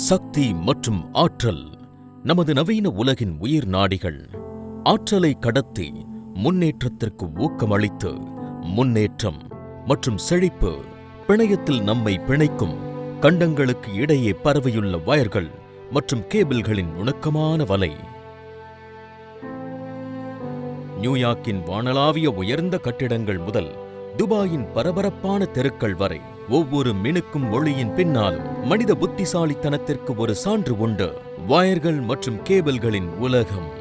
சக்தி மற்றும் ஆற்றல் நமது நவீன உலகின் உயிர் நாடிகள். ஆற்றலை கடத்தி முன்னேற்றத்திற்கு ஊக்கமளித்து முன்னேற்றம் மற்றும் செழிப்பு பிணையத்தில் நம்மை பிணைக்கும் கண்டங்களுக்கு இடையே பரவியுள்ள வயர்கள் மற்றும் கேபிள்களின் நுணுக்கமான வலை. நியூயார்க்கின் வானளாவிய உயர்ந்த கட்டிடங்கள் முதல் துபாயின் பரபரப்பான தெருக்கள் வரை ஒவ்வொரு மினுக்கும் ஒளியின் பின்னாலும் மனித புத்திசாலித்தனத்திற்கு ஒரு சான்று உண்டு. வயர்கள் மற்றும் கேபிள்களின் உலகம்.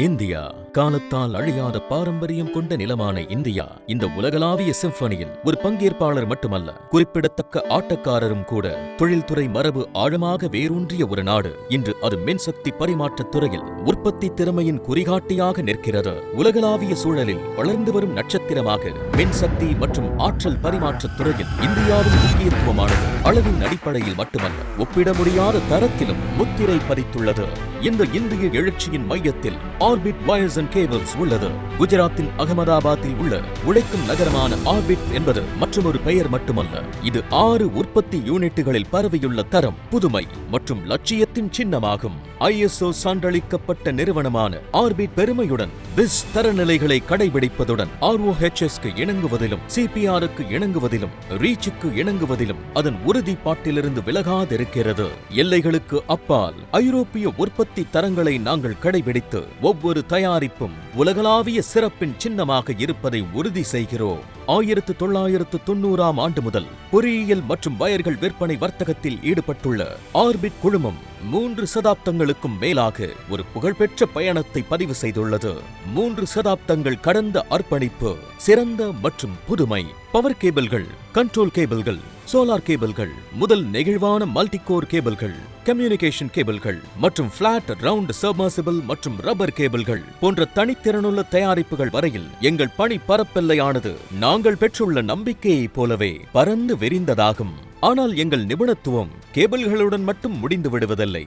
இந்தியா காலத்தால் அழியாத பாரம்பரியம் கொண்ட நிலமான இந்தியா இந்த உலகளாவிய சிம்பனியில் ஒரு பங்கேற்பாளர் மட்டுமல்ல, குறிப்பிடத்தக்க ஆட்டக்காரரும் கூட. தொழில்துறை மரபு ஆழமாக வேரூன்றிய ஒரு நாடு. இன்று அது மின்சக்தி பரிமாற்றத் துறையில் உற்பத்தி திறமையின் குறிகாட்டியாக நிற்கிறது. உலகளாவிய சூழலில் வளர்ந்து வரும் நட்சத்திரமாக மின்சக்தி மற்றும் ஆற்றல் பரிமாற்றத் துறையில் இந்தியாவின் முக்கியத்துவமானது அளவின் அடிப்படையில் மட்டுமல்ல, ஒப்பிட முடியாத தரத்திலும் முத்திரை பதித்துள்ளது. இந்த இந்திய எழுச்சியின் மையத்தில் ஆர்பிட் வயர்ஸ் அண்ட் கேபிள்ஸ் உள்ளது. குஜராத்தின் அகமதாபாத்தில் உள்ள உழைக்கும் நகரமான ஆர்பிட் என்பது மற்றொரு பெயர் மட்டுமல்ல, இது 6 உற்பத்தி யூனிட்டுகளில் பரவியுள்ள தரம், புதுமை மற்றும் லட்சியத்தின் சின்னமாகும். ISO சான்றளிக்கப்பட்ட நிறுவனமான ஆர்பிட் பெருமையுடன் பிஸ் தரநிலைகளை கடைபிடிப்பதுடன் ROHS-க்கு இணங்குவதிலும், CPR-க்கு இணங்குவதிலும், ரீச்சுக்கு இணங்குவதிலும் அதன் உறுதிப்பாட்டிலிருந்து விலகாதிருக்கிறது. எல்லைகளுக்கு அப்பால் ஐரோப்பிய உற்பத்தி தரங்களை நாங்கள் கடைபிடித்து ஒவ்வொரு தயாரிப்பும் உலகளாவிய சிறப்பின் சின்னமாக இருப்பதை உறுதி செய்கிறோம். 1990ஆம் ஆண்டு முதல் பொறியியல் மற்றும் வயர்கள் விற்பனை வர்த்தகத்தில் ஈடுபட்டுள்ள ஆர்பிட் குழுமம் 3 சதாப்தங்களுக்கும் மேலாக ஒரு புகழ்பெற்ற பயணத்தை பதிவு செய்துள்ளது. 3 சதாப்தங்கள் கடந்த அர்ப்பணிப்பு, சிறந்த மற்றும் புதுமை. பவர் கேபிள்கள், கண்ட்ரோல் கேபிள்கள், சோலார் கேபிள்கள் முதல் நெகிழ்வான மல்டிகோர் கேபிள்கள், கம்யூனிகேஷன் கேபிள்கள் மற்றும் பிளாட் ரவுண்ட் சப்மர்சிபிள் மற்றும் ரப்பர் கேபிள்கள் போன்ற தனித்திறனுள்ள தயாரிப்புகள் வரையில் எங்கள் பணி பரப்பெல்லையானது நாங்கள் பெற்றுள்ள நம்பிக்கையைப் போலவே பரந்து விரிந்ததாகும். ஆனால் எங்கள் நிபுணத்துவம் கேபிள்களுடன் மட்டும் முடிந்து விடுவதில்லை.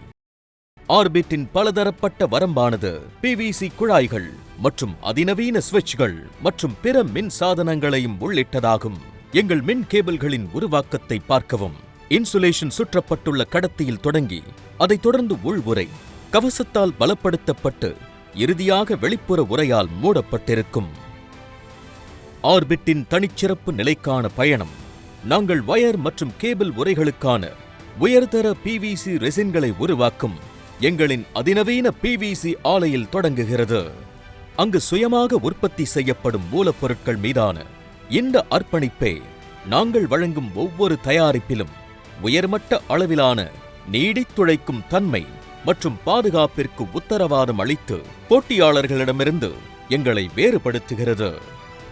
ஆர்பிட்டின் பலதரப்பட்ட வரம்பானது PVC குழாய்கள் மற்றும் அதிநவீன சுவிட்ச்கள் மற்றும் பிற மின் சாதனங்களையும் உள்ளிட்டதாகும். எங்கள் மின் கேபிள்களின் உருவாக்கத்தை பார்க்கவும். இன்சுலேஷன் சுற்றப்பட்டுள்ள கடத்தியில் தொடங்கி அதைத் தொடர்ந்து உள்உறை கவசத்தால் பலப்படுத்தப்பட்டு இறுதியாக வெளிப்புற உரையால் மூடப்பட்டிருக்கும். ஆர்பிட்டின் தனிச்சிறப்பு நிலைக்கான பயணம். நாங்கள் வயர் மற்றும் கேபிள் உரைகளுக்கான உயர்தர PVC ரெசின்களை உருவாக்கும் எங்களின் அதிநவீன PVC ஆலையில் தொடங்குகிறது. அங்கு சுயமாக உற்பத்தி செய்யப்படும் மூலப்பொருட்கள் மீதான இந்த அர்ப்பணிப்பே நாங்கள் வழங்கும் ஒவ்வொரு தயாரிப்பிலும் உயர்மட்ட அளவிலான நீடித்துழைக்கும் தன்மை மற்றும் பாதுகாப்பிற்கு உத்தரவாதம் அளித்து போட்டியாளர்களிடமிருந்து எங்களை வேறுபடுத்துகிறது.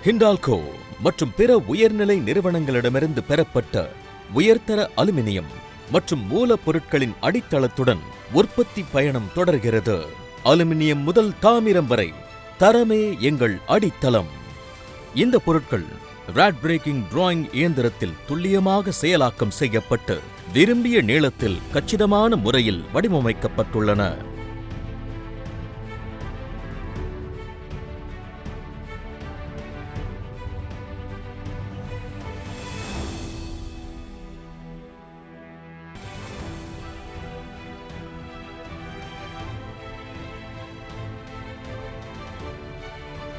ஹிண்டால்கோ மற்றும் பிற உயர்நிலை நிறுவனங்களிடமிருந்து பெறப்பட்ட உயர்தர அலுமினியம் மற்றும் மூலப்பொருட்களின் அடித்தளத்துடன் உற்பத்தி பயணம் தொடர்கிறது. அலுமினியம் முதல் தாமிரம் வரை தரமே எங்கள் அடித்தளம். இந்த பொருட்கள் ராட் பிரேக்கிங் டிராயிங் இயந்திரத்தில் துல்லியமாக செயலாக்கம் செய்யப்பட்டு விரும்பிய நீளத்தில் கச்சிதமான முறையில் வடிவமைக்கப்பட்டுள்ளன.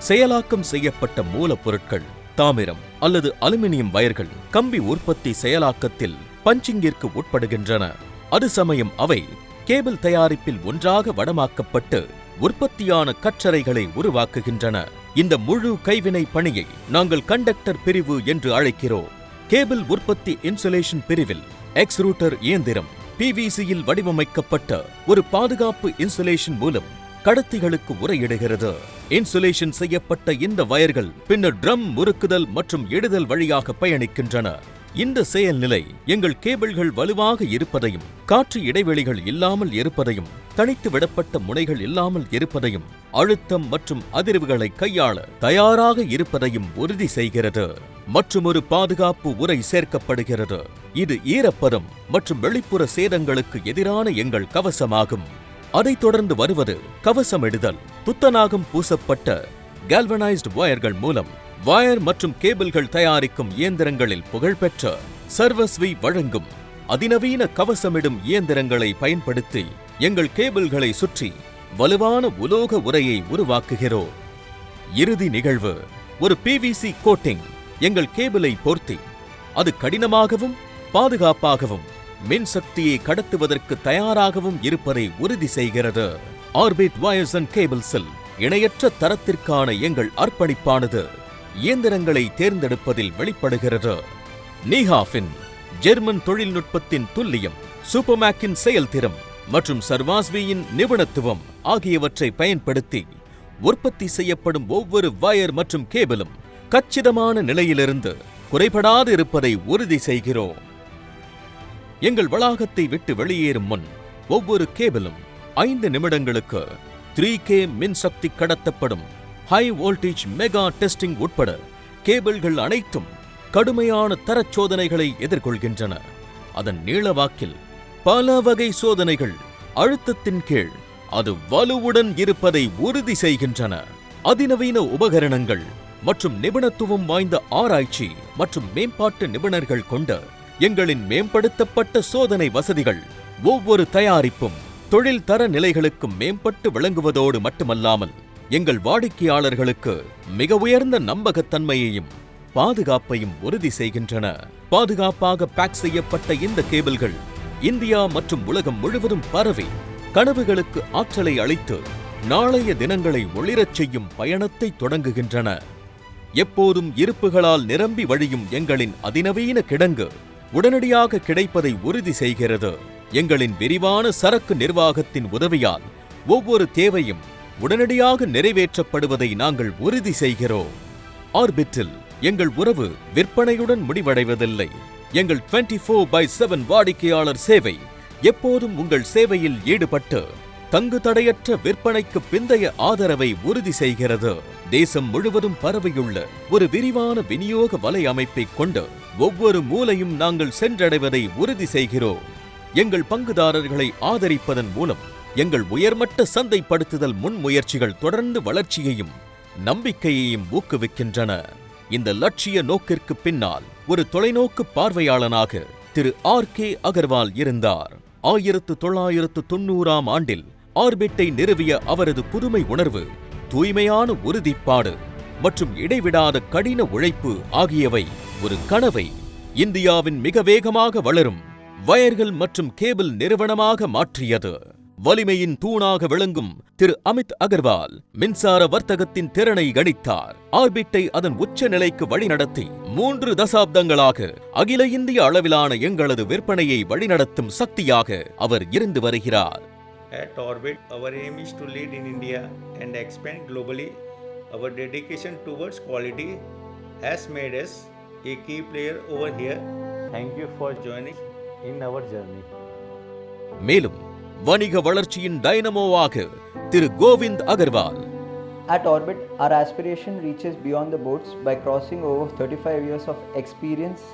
செயலாக்கம் செய்யப்பட்ட மூலப்பொருட்கள் தாமிரம் அல்லது அலுமினியம் வயர்கள் கம்பி உற்பத்தி செயலாக்கத்தில் பஞ்சிங்கிற்கு உட்படுகின்றன. அது சமயம் அவை கேபிள் தயாரிப்பில் ஒன்றாக வடமாக்கப்பட்டு உற்பத்தியான கற்றறைகளை உருவாக்குகின்றன. இந்த முழு கைவினை பணியை நாங்கள் கண்டக்டர் பிரிவு என்று அழைக்கிறோம். கேபிள் உற்பத்தி இன்சுலேஷன் பிரிவில் எக்ஸ்ரூட்டர் இயந்திரம் PVC-யில் வடிவமைக்கப்பட்ட ஒரு பாதுகாப்பு இன்சுலேஷன் மூலம் கடத்திகளுக்கு உரையிடுகிறது. இன்சுலேஷன் செய்யப்பட்ட இந்த வயர்கள் பின்னர் ட்ரம் முறுக்குதல் மற்றும் எடுதல் வழியாக பயணிக்கின்றன. இந்த செயல்நிலை எங்கள் கேபிள்கள் வலுவாக இருப்பதையும், காற்று இடைவெளிகள் இல்லாமல் இருப்பதையும், தனித்து விடப்பட்ட முனைகள் இல்லாமல் இருப்பதையும், அழுத்தம் மற்றும் அதிர்வுகளை கையாள தயாராக இருப்பதையும் உறுதி செய்கிறது. மற்றுமொரு பாதுகாப்பு உரை சேர்க்கப்படுகிறது. இது ஈரப்பதம் மற்றும் வெளிப்புற சேதங்களுக்கு எதிரான எங்கள் கவசமாகும். அதைத் தொடர்ந்து வருவது கவசமிடுதல். துத்தநாகம் பூசப்பட்ட கால்வனைஸ்டு வயர்கள் மூலம் வயர் மற்றும் கேபிள்கள் தயாரிக்கும் இயந்திரங்களில் புகழ்பெற்ற சர்வஸ்வி வழங்கும் அதிநவீன கவசமிடும் இயந்திரங்களை பயன்படுத்தி எங்கள் கேபிள்களை சுற்றி வலுவான உலோக உறையை உருவாக்குகிறோம். இறுதி நிகழ்வு ஒரு PVC கோட்டிங். எங்கள் கேபிளை பொருத்தி அது கடினமாகவும் பாதுகாப்பாகவும் மின்சக்தியை கடத்துவதற்கு தயாராகவும் இருப்பதை உறுதி செய்கிறது. ஆர்பிட் வயர்ஸ் அண்ட் கேபிள்ஸில் இணையற்ற தரத்திற்கான எங்கள் அர்ப்பணிப்பானது இயந்திரங்களை தேர்ந்தெடுப்பதில் வெளிப்படுகிறது. நீஹாஃபின் ஜெர்மன் தொழில்நுட்பத்தின் துல்லியம், சூப்பர்மேக்கின் செயல்திறம் மற்றும் சர்வாஸ்வியின் நிபுணத்துவம் ஆகியவற்றை பயன்படுத்தி உற்பத்தி செய்யப்படும் ஒவ்வொரு வயர் மற்றும் கேபிளும் கச்சிதமான நிலையிலிருந்து குறைபடாது இருப்பதை உறுதி செய்கிறோம். எங்கள் வளாகத்தை விட்டு வெளியேறும் முன் ஒவ்வொரு கேபிளும் 5 நிமிடங்களுக்கு 3K மின்சக்தி கடத்தப்படும். ஹை வோல்டேஜ் மெகா டெஸ்டிங் உட்பட கேபிள்கள் அனைத்தும் கடுமையான தரச் சோதனைகளை எதிர்கொள்கின்றன. அதன் நீளவாக்கில் பல வகை சோதனைகள் அழுத்தத்தின் கீழ் அது வலுவுடன் இருப்பதை உறுதி செய்கின்றன. அதிநவீன உபகரணங்கள் மற்றும் நிபுணத்துவம் வாய்ந்த ஆராய்ச்சி மற்றும் மேம்பாட்டு நிபுணர்கள் கொண்ட எங்களின் மேம்படுத்தப்பட்ட சோதனை வசதிகள் ஒவ்வொரு தயாரிப்பும் தொழில் தர நிலைகளுக்கு மேம்பட்டு விளங்குவதோடு மட்டுமல்லாமல் எங்கள் வாடிக்கையாளர்களுக்கு மிக உயர்ந்த நம்பகத்தன்மையையும் பாதுகாப்பையும் உறுதி செய்கின்றன. பாதுகாப்பாக பேக் செய்யப்பட்ட இந்த கேபிள்கள் இந்தியா மற்றும் உலகம் முழுவதும் பரவி கனவுகளுக்கு ஆற்றலை அளித்து நாளைய தினங்களை ஒளிரச் செய்யும் பயணத்தை தொடங்குகின்றன. எப்போதும் இருப்புகளால் நிரம்பி வழியும் எங்களின் அதிநவீன கிடங்கு உடனடியாக கிடைப்பதை உறுதி செய்கிறது. எங்களின் விரிவான சரக்கு நிர்வாகத்தின் உதவியால் ஒவ்வொரு தேவையும் உடனடியாக நிறைவேற்றப்படுவதை நாங்கள் உறுதி செய்கிறோம். ஆர்பிட்டில் எங்கள் உறவு விற்பனையுடன் முடிவடைவதில்லை. எங்கள் 24/7 வாடிக்கையாளர் சேவை எப்போதும் உங்கள் சேவையில் ஈடுபட்டு தங்கு தடையற்ற விற்பனைக்கு பிந்தைய ஆதரவை உறுதி செய்கிறது. தேசம் முழுவதும் பரவியுள்ள ஒரு விரிவான விநியோக வலை அமைப்பை கொண்டு ஒவ்வொரு மூலையும் நாங்கள் சென்றடைவதை உறுதி செய்கிறோம். எங்கள் பங்குதாரர்களை ஆதரிப்பதன் மூலம் எங்கள் உயர்மட்ட சந்தைப்படுத்துதல் முன்முயற்சிகள் தொடர்ந்து வளர்ச்சியையும் நம்பிக்கையையும் ஊக்குவிக்கின்றன. இந்த லட்சிய நோக்கிற்கு பின்னால் ஒரு தொலைநோக்கு பார்வையாளனாக திரு R.K. அகர்வால் இருந்தார். 1990ஆம் ஆண்டில் ஆர்பிட்டை நிறுவிய அவரது புதுமை உணர்வு, தூய்மையான உறுதிப்பாடு மற்றும் இடைவிடாத கடின உழைப்பு ஆகியவை ஒரு கனவை இந்தியாவின் மிக வேகமாக வளரும் வயர்கள் மற்றும் கேபிள் நிறுவனமாக மாற்றியது. வலிமையின் தூணாக விளங்கும் திரு அமித் அகர்வால் மின்சார வர்த்தகத்தின் திறனை கணித்தார். ஆர்பிட்டை அதன் உச்ச நிலைக்கு வழிநடத்தி 3 தசாப்தங்களாக அகில இந்திய அளவிலான எங்களது விற்பனையை வழிநடத்தும் சக்தியாக அவர் இருந்து வருகிறார். At Orbit, our aim is to lead in India and expand globally. Our dedication towards quality has made us a key player over here. Thank you for joining in our journey. மேலும் வணிக வளர்ச்சியின் டைனமோவாக திரு Kovind Agarwal. At Orbit, our aspiration reaches beyond the boards by crossing over 35 years of experience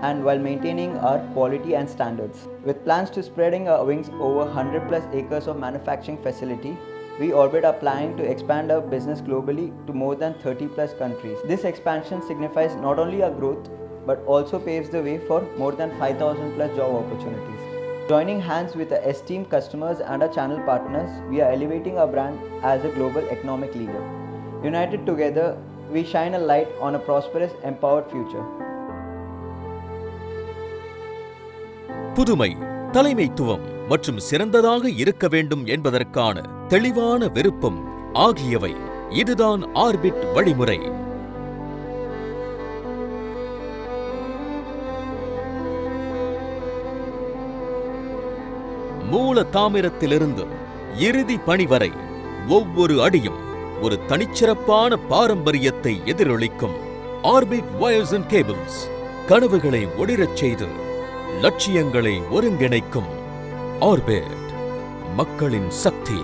and while maintaining our quality and standards. With plans to spreading our wings over 100+ acres of manufacturing facility, we Orbit are planning to expand our business globally to more than 30+ countries. This expansion signifies not only our growth but also paves the way for more than 5,000+ job opportunities. Joining hands with our esteemed customers and our channel partners, we are elevating our brand as a global economic leader. United together, we shine a light on a prosperous, empowered future. புதுமை, தலைமைத்துவம் மற்றும் சிறந்ததாக இருக்க வேண்டும் என்பதற்கான தெளிவான விருப்பம் ஆகியவை இதுதான் ஆர்பிட் வழிமுறை. மூல தாமிரத்திலிருந்து இறுதி பணி வரை ஒவ்வொரு அடியும் ஒரு தனிச்சிறப்பான பாரம்பரியத்தை எதிரொலிக்கும். ஆர்பிட் வயர்ஸ் அண்ட் கேபிள்ஸ் கனவுகளை ஒளிரச் செய்து லட்சியங்களை ஒருங்கிணைக்கும். ஆர்பிட், மக்களின் சக்தி.